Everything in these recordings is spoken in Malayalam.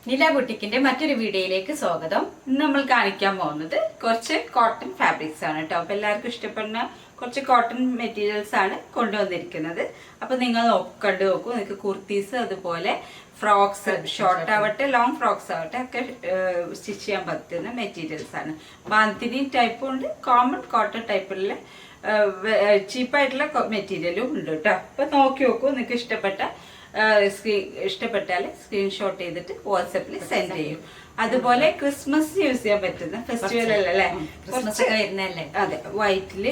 നില ബുട്ടിക്കിന്റെ മറ്റൊരു വീഡിയോയിലേക്ക് സ്വാഗതം. ഇന്ന് നമ്മൾ കാണിക്കാൻ പോകുന്നത് കുറച്ച് കോട്ടൺ ഫാബ്രിക്സ് ആണ് കേട്ടോ. അപ്പൊ എല്ലാവർക്കും ഇഷ്ടപ്പെടുന്ന കുറച്ച് കോട്ടൺ മെറ്റീരിയൽസ് ആണ് കൊണ്ടുവന്നിരിക്കുന്നത്. അപ്പൊ നിങ്ങൾ കണ്ടു നോക്കൂ. നിങ്ങൾക്ക് കുർത്തീസ്, അതുപോലെ ഫ്രോക്സ്, ഷോർട്ട് ആവട്ടെ ലോങ് ഫ്രോക്സ് ആവട്ടെ ഒക്കെ സ്റ്റിച്ച് ചെയ്യാൻ പറ്റുന്ന മെറ്റീരിയൽസ് ആണ്. ബാന്തിനി ടൈപ്പും ഉണ്ട്, കോമൺ കോട്ടൺ ടൈപ്പിലുള്ള ചീപ്പായിട്ടുള്ള മെറ്റീരിയലും ഉണ്ട് കേട്ടോ. അപ്പൊ നോക്കി നോക്കൂ. നിങ്ങൾക്ക് ഇഷ്ടപ്പെട്ടാൽ സ്ക്രീൻഷോട്ട് ചെയ്തിട്ട് വാട്സാപ്പിൽ സെൻഡ് ചെയ്യും. അതുപോലെ ക്രിസ്മസ് യൂസ് ചെയ്യാൻ പറ്റുന്ന ഫെസ്റ്റിവൽ അല്ലേ, അതെ, വൈറ്റില്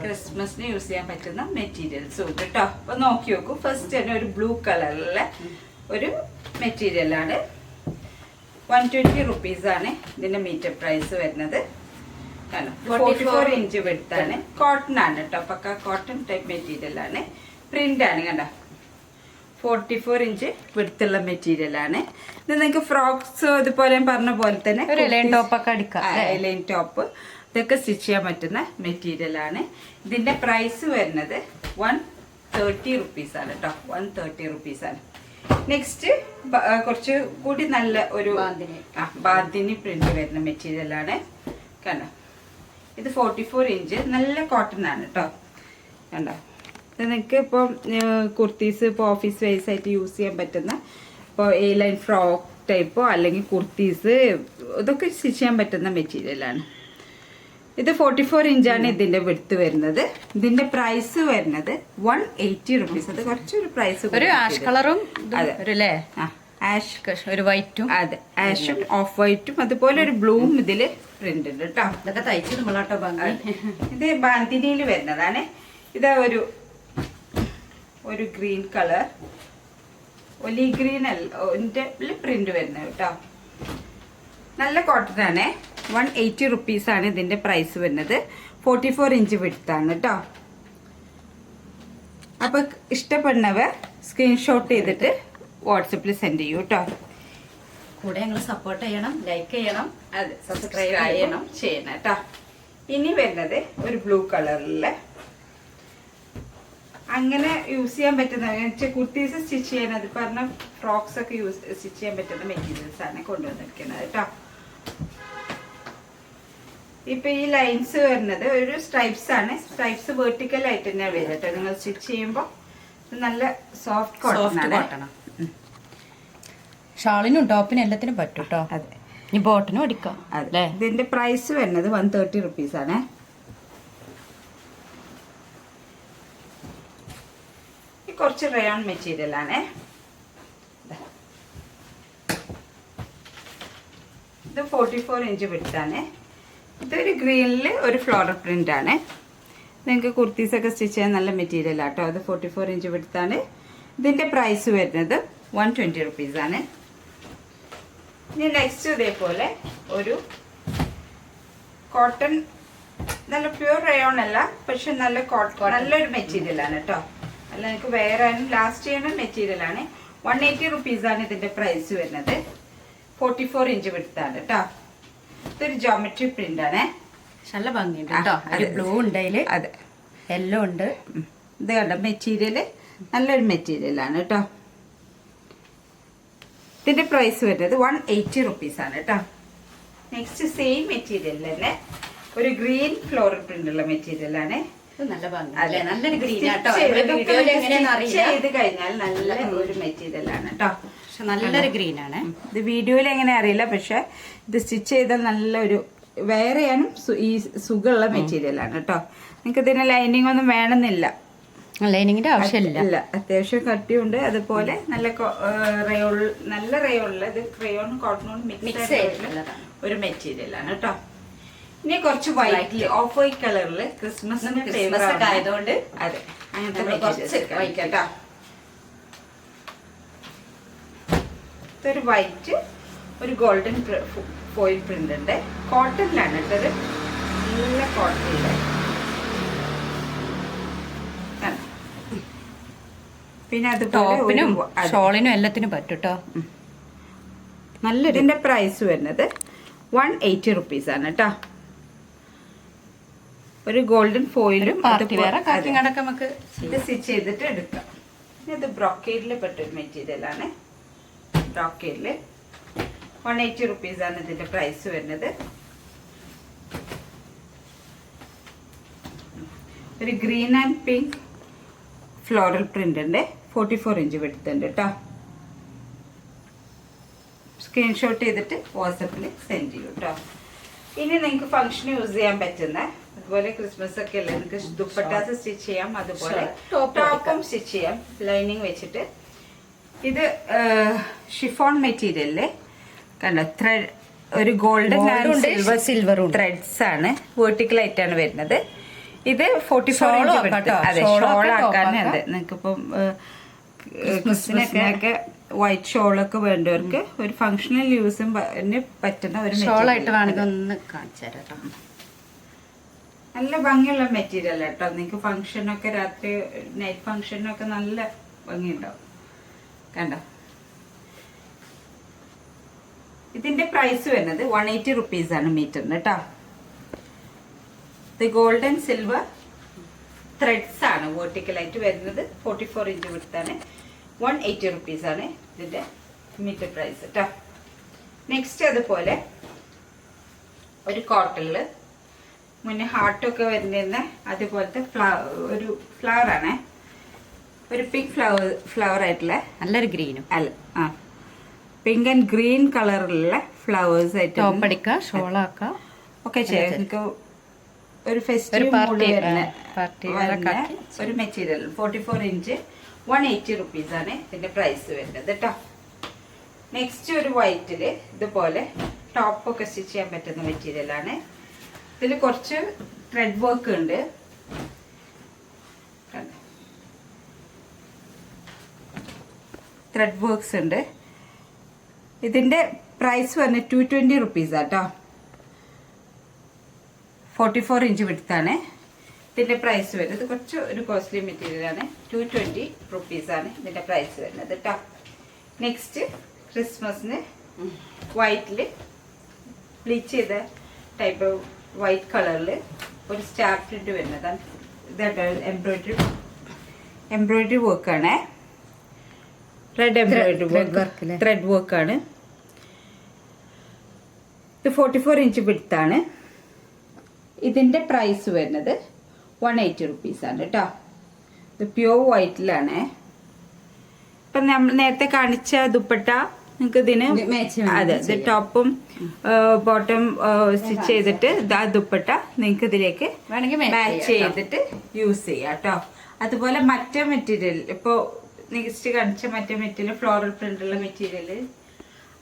ക്രിസ്മസിന് യൂസ് ചെയ്യാൻ പറ്റുന്ന മെറ്റീരിയൽസും ഉണ്ട് കേട്ടോ. അപ്പൊ നോക്കി നോക്കൂ. ഫസ്റ്റ് തന്നെ ഒരു ബ്ലൂ കളറിലുള്ള ഒരു മെറ്റീരിയൽ ആണ്. 120 rupees ആണ് ഇതിന്റെ മീറ്റർ പ്രൈസ് വരുന്നത്. 44 inch വെടുത്താണ്. കോട്ടൺ ആണ് കേട്ടോ. പക്ക കോട്ടൺ ടൈപ്പ് മെറ്റീരിയൽ ആണ്. പ്രിന്റ് ആണ് കണ്ട. 44 inch വെടുത്തുള്ള മെറ്റീരിയൽ ആണ്. ഇത് നിങ്ങൾക്ക് ഫ്രോക്സ് ഇതുപോലെ പറഞ്ഞ പോലെ തന്നെ ലൈൻ ടോപ്പ് ഇതൊക്കെ സ്റ്റിച്ച് ചെയ്യാൻ പറ്റുന്ന മെറ്റീരിയൽ ആണ്. ഇതിന്റെ പ്രൈസ് വരുന്നത് 130 rupees ആണ് കേട്ടോ. 130 rupees ആണ്. നെക്സ്റ്റ് കുറച്ച് കൂടി നല്ല ഒരു ബാന്തിനി പ്രിന്റ് വരുന്ന മെറ്റീരിയൽ ആണ് കണ്ടോ. ഇത് 44 inch നല്ല കോട്ടൺ ആണ് കേട്ടോ. കണ്ടോ. ഇത് നിങ്ങൾക്ക് ഇപ്പം കുർത്തീസ് ഇപ്പോൾ ഓഫീസ് വൈസ് ആയിട്ട് യൂസ് ചെയ്യാൻ പറ്റുന്ന ഇപ്പോൾ എ ലൈൻ ഫ്രോക്ക് ടൈപ്പോ അല്ലെങ്കിൽ കുർത്തീസ് ഇതൊക്കെ സ്റ്റിച്ച് ചെയ്യാൻ പറ്റുന്ന മെറ്റീരിയലാണ്. ഇത് 44 inch ആണ് ഇതിന്റെ വിഡ്ത്ത് വരുന്നത്. ഇതിന്റെ പ്രൈസ് വരുന്നത് 180 rupees. അത് കുറച്ചൊരു പ്രൈസ്, ഒരു ആഷ് കളറും ആഷ് ഒരു വൈറ്റും, അതെ, ആഷും ഓഫ് വൈറ്റും അതുപോലെ ഒരു ബ്ലൂവും ഇതില് പ്രിന്റ് ഉണ്ട് കേട്ടോ. ഇതൊക്കെ തയ്ച്ച് നമ്മളാട്ടോ ഭംഗി. ഇത് ബാന്തിനിയിൽ വരുന്നതാണ്. ഇതാ ഒരു ഗ്രീൻ കളർ, ഒലി ഗ്രീൻ പ്രിന്റ് വരുന്നത് കേട്ടോ. നല്ല കോട്ടൺ ആണ്. 180 rupees ആണ് ഇതിന്റെ പ്രൈസ് വരുന്നത്. 44 inch വിഡ്ത്താണ് കേട്ടോ. അപ്പൊ ഇഷ്ടപ്പെടുന്നവർ സ്ക്രീൻഷോട്ട് ചെയ്തിട്ട് വാട്സപ്പിൽ സെൻഡ് ചെയ്യൂ കേട്ടോ. കൂടെ ഞങ്ങൾ സപ്പോർട്ട് ചെയ്യണം, ലൈക്ക് ചെയ്യണം, അതെ, സബ്സ്ക്രൈബ് ചെയ്യണം കേട്ടോ. ഇനി വരുന്നത് ഒരു ബ്ലൂ കളറിലെ അങ്ങനെ യൂസ് ചെയ്യാൻ പറ്റുന്ന കുർത്തീസ് സ്റ്റിച്ച് ചെയ്യാൻ, അത് പറഞ്ഞ ഫ്രോക്സ് ഒക്കെ സ്റ്റിച്ച് ചെയ്യാൻ പറ്റുന്ന മെറ്റീരിയൽസ് ആണ് കൊണ്ടുവന്നിരിക്കുന്നത് കേട്ടോ. ഇപ്പൊ ഈ ലൈൻസ് വരുന്നത് ഒരു സ്ട്രൈപ്സ് ആണ്. സ്ട്രൈപ്സ് വെർട്ടിക്കൽ ആയിട്ട് തന്നെയാണ് വരിക കേട്ടോ. നിങ്ങൾ സ്റ്റിച്ച് ചെയ്യുമ്പോൾ നല്ല സോഫ്റ്റ് കോട്ടൺ. ഷാളിനും ടോപ്പിനും എല്ലാത്തിനും പറ്റും കേട്ടോ. അതെ, ഇനി ബോട്ടിനും അടിക്കാം. അതെ. ഇതിന്റെ പ്രൈസ് വരുന്നത് 130 rupees ആണ്. കുറച്ച് റയോൺ മെറ്റീരിയൽ ആണ്. ഇത് 44 inch വിഡ്ത്താണ്. ഇതൊരു ഗ്രീനിൽ ഒരു ഫ്ലോറൽ പ്രിന്റ് ആണ്. നിങ്ങൾക്ക് കുർത്തീസ് ഒക്കെ സ്റ്റിച്ച് ചെയ്യാൻ നല്ല മെറ്റീരിയൽ ആട്ടോ. അത് 44 inch വിഡ്ത്താണ്. ഇതിന്റെ പ്രൈസ് വരുന്നത് 120 rupees ആണ്. ഇനി നെക്സ്റ്റ് ഇതേപോലെ ഒരു കോട്ടൺ, നല്ല പ്യൂർ റയോൺ അല്ല, പക്ഷെ നല്ല നല്ലൊരു മെറ്റീരിയൽ ആണ് കേട്ടോ. അല്ല, നിങ്ങൾക്ക് വേറെ ലാസ്റ്റ് ചെയ്യുന്ന മെറ്റീരിയൽ ആണ്. 180 rupees ആണ് ഇതിന്റെ പ്രൈസ് വരുന്നത്. 44 inch വിഡ്ത്താണ് കേട്ടോ. ഇതൊരു ജോമെട്രി പ്രിന്റ് ആണ്. നല്ല ഭംഗിയുണ്ട് കേട്ടോ. ബ്ലൂ ഉണ്ട്, അതെ, യെല്ലോ ഉണ്ട്. ഇത് കണ്ട മെറ്റീരിയല് നല്ലൊരു മെറ്റീരിയൽ ആണ് കേട്ടോ. ഇതിന്റെ പ്രൈസ് വരുന്നത് 180 rupees ആണ് കേട്ടോ. നെക്സ്റ്റ് സെയിം മെറ്റീരിയൽ തന്നെ ഒരു ഗ്രീൻ ഫ്ലോറൽ പ്രിന്റ് ഉള്ള മെറ്റീരിയൽ ആണ്. നല്ല ഭംഗി, നല്ലൊരു ഗ്രീൻ ചെയ്ത് കഴിഞ്ഞാൽ നല്ല ഒരു മെറ്റീരിയൽ ആണ് കേട്ടോ. പക്ഷെ നല്ലൊരു ഗ്രീൻ ആണ്. ഇത് വീഡിയോയിൽ എങ്ങനെ അറിയില്ല, പക്ഷെ ഇത് സ്റ്റിച്ച് ചെയ്താൽ നല്ലൊരു വെയർ ചെയ്യാനും ഈ സുഖമുള്ള മെറ്റീരിയൽ ആണ് കേട്ടോ. നിങ്ങൾക്ക് ഇതിന് ലൈനിങ് ഒന്നും വേണമെന്നില്ല, ലൈനിങ്ങിന്റെ ആവശ്യമില്ല. അത്യാവശ്യം കട്ടിയുണ്ട്. അതുപോലെ നല്ല റയോണുള്ള ഇത് ക്രയോൺ കോട്ടണോൺ മിക്സ് ആയിട്ടുള്ള ഒരു മെറ്റീരിയൽ ആണ് കേട്ടോ. ഇനി കുറച്ച് വൈറ്റ്, ഓഫ് വൈറ്റ് കളറില് ക്രിസ്മസിന് ആയതുകൊണ്ട് അതെ, അങ്ങനത്തെ മെറ്റീരിയൽസ് കേട്ടോ. ഇതൊരു വൈറ്റ്, ഒരു ഗോൾഡൻ ഫോയിൽ പ്രിന്റ് ഉണ്ട്. കോട്ടണിലാണ് ഇട്ടത്. നല്ല കോട്ടണില് പിന്നെ ടോപ്പിനും ഷോളിനും എല്ലാത്തിനും പറ്റും കേട്ടോ. നല്ലൊരു. ഇതിന്റെ പ്രൈസ് വരുന്നത് 180 rupees ആണ് കേട്ടോ. ഒരു ഗോൾഡൻ ഫോയിലും നമുക്ക് ഇത് സ്റ്റിച്ച് ചെയ്തിട്ട് എടുക്കാം. ഇത് ബ്രോക്കേഡിൽ പെട്ടൊരു മെറ്റീരിയൽ ആണ്. ബ്രോക്കേഡിൽ 180 റുപ്പീസാണ് ഇതിൻ്റെ പ്രൈസ് വരുന്നത്. ഒരു ഗ്രീൻ ആൻഡ് പിങ്ക് ഫ്ലോറൽ പ്രിൻ്റിൻ്റെ 44 ഇഞ്ച് വെടുത്തുണ്ട് കേട്ടോ. സ്ക്രീൻഷോട്ട് ചെയ്തിട്ട് വാട്സപ്പിൽ സെൻഡ് ചെയ്യും കേട്ടോ. ഇനി നിങ്ങൾക്ക് ഫംഗ്ഷൻ യൂസ് ചെയ്യാൻ പറ്റുന്ന, അതുപോലെ ക്രിസ്മസ് ഒക്കെ അല്ലേ, നിങ്ങൾക്ക് ദുപ്പട്ടാസ് സ്റ്റിച്ച് ചെയ്യാം, അതുപോലെ ടോപ്പും സ്റ്റിച്ച് ചെയ്യാം ലൈനിങ് വെച്ചിട്ട്. ഇത് ഷിഫോൺ മെറ്റീരിയലില് കണ്ടോ, ത്രെഡ് ഒരു ഗോൾഡൻ സിൽവർ ത്രെഡ്സ് ആണ്, വെർട്ടിക്കൽ ആയിട്ടാണ് വരുന്നത്. ഇത് 44 ഇഞ്ച്. അതെ, ഷോൾ ആക്കാൻ. അതെ, നിങ്ങൾക്കിപ്പം ക്രിസ്മസിനൊക്കെ വൈറ്റ് ഷോളൊക്കെ വേണ്ടവർക്ക് ഒരു ഫങ്ഷണൽ യൂസും പറ്റുന്ന ഒരു ഷോളായിട്ട് വേണമെങ്കിൽ ഒന്ന് കാണിച്ചു തരാം. നല്ല ഭംഗിയുള്ള മെറ്റീരിയൽ കേട്ടോ. നിങ്ങൾക്ക് ഫംഗ്ഷനൊക്കെ രാത്രി നൈറ്റ് ഫംഗ്ഷനൊക്കെ നല്ല ഭംഗിയുണ്ടാവും. കണ്ടോ, ഇതിന്റെ പ്രൈസ് വരുന്നത് 180 റുപ്പീസാണ് മീറ്ററിന് കേട്ടോ. ഇത് ഗോൾഡൻ സിൽവർ ത്രെഡ്സ് ആണ് വെർട്ടിക്കലായിട്ട് വരുന്നത്. 44 ഇഞ്ച് വിടുത്താണ്. 180 റുപ്പീസാണ് ഇതിന്റെ മീറ്റർ പ്രൈസ് കേട്ടോ. നെക്സ്റ്റ് അതുപോലെ ഒരു കോട്ടണില് മുന്നേ ഹാർട്ടൊക്കെ വരുന്ന അതുപോലത്തെ ഒരു ഫ്ലവർ ആണ്. ഒരു പിങ്ക് ഫ്ലവർ ആയിട്ടുള്ള നല്ലൊരു ഗ്രീനും അല്ല, ആ പിങ്ക് ആൻഡ് ഗ്രീൻ കളറിലുള്ള ഫ്ലവേഴ്സ് ആയിട്ട് ടോപ്പടിക്കുക, ഷോളാക്കുക ഒക്കെ ചെയ്യാം. നിങ്ങൾക്ക് ഒരു ഫെസ്റ്റിവൽ ഒരു മെറ്റീരിയൽ 44 ഇഞ്ച് 180 റുപ്പീസാണ് ഇതിന്റെ പ്രൈസ് വരുന്നത് കേട്ടോ. നെക്സ്റ്റ് ഒരു വൈറ്റില് ഇതുപോലെ ടോപ്പൊക്കെ സ്റ്റിച്ച് ചെയ്യാൻ പറ്റുന്ന മെറ്റീരിയലാണ്. ഇതിൽ കുറച്ച് ത്രെഡ് വർക്ക് ഉണ്ട്. ത്രെഡ് വർക്ക്സ് ഉണ്ട്. ഇതിന്റെ പ്രൈസ് പറഞ്ഞ 220 റുപ്പീസാട്ടോ. 44 ഇഞ്ച് വിടുത്താണ് ഇതിന്റെ പ്രൈസ് വരുന്നത്. ഇത് കുറച്ച് ഒരു കോസ്റ്റ്ലി മെറ്റീരിയലാണ്. 220 റുപ്പീസാണ് ഇതിന്റെ പ്രൈസ് വരുന്നത് കേട്ടോ. നെക്സ്റ്റ് ക്രിസ്മസിന് വൈറ്റില് ബ്ലീച്ച് ചെയ്ത ടൈപ്പ് വൈറ്റ് കളറിൽ ഒരു സ്റ്റാർ പ്രിന്റ് വരുന്നതാണ്. ഇതാട്ടോ എംബ്രോയിഡറി വർക്കാണ്. റെഡ് എംബ്രോയിഡറി വർക്ക്, ത്രെഡ് വർക്കാണ്. ഇത് 44 ഇഞ്ച് വിടുത്താണ്. ഇതിന്റെ പ്രൈസ് വരുന്നത് 180 റുപ്പീസാണ് കേട്ടോ. ഇത് പ്യൂർ വൈറ്റിലാണ്. ഇപ്പം നമ്മൾ നേരത്തെ കാണിച്ച ദുപ്പട്ട നിങ്ങൾക്ക് ഇതിന് അതെ, ഇത് ടോപ്പും ബോട്ടം സ്റ്റിച്ച് ചെയ്തിട്ട് ആ ദുപ്പട്ട നിങ്ങൾക്ക് ഇതിലേക്ക് മാച്ച് ചെയ്തിട്ട് യൂസ് ചെയ്യാം കേട്ടോ. അതുപോലെ മറ്റേ മെറ്റീരിയൽ ഇപ്പോൾ നെക്സ്റ്റ് കാണിച്ച മറ്റേ മെറ്റീരിയൽ ഫ്ലോറൽ പ്രിന്റുള്ള മെറ്റീരിയൽ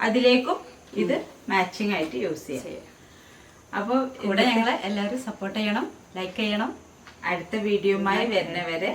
അതിലേക്കും ഇത് മാച്ചിങ് ആയിട്ട് യൂസ് ചെയ്യാം. അപ്പോൾ ഇവിടെ ഞങ്ങളെ എല്ലാവരും സപ്പോർട്ട് ചെയ്യണം, ലൈക്ക് ചെയ്യണം. അടുത്ത വീഡിയോയുമായി വരുന്നവരെ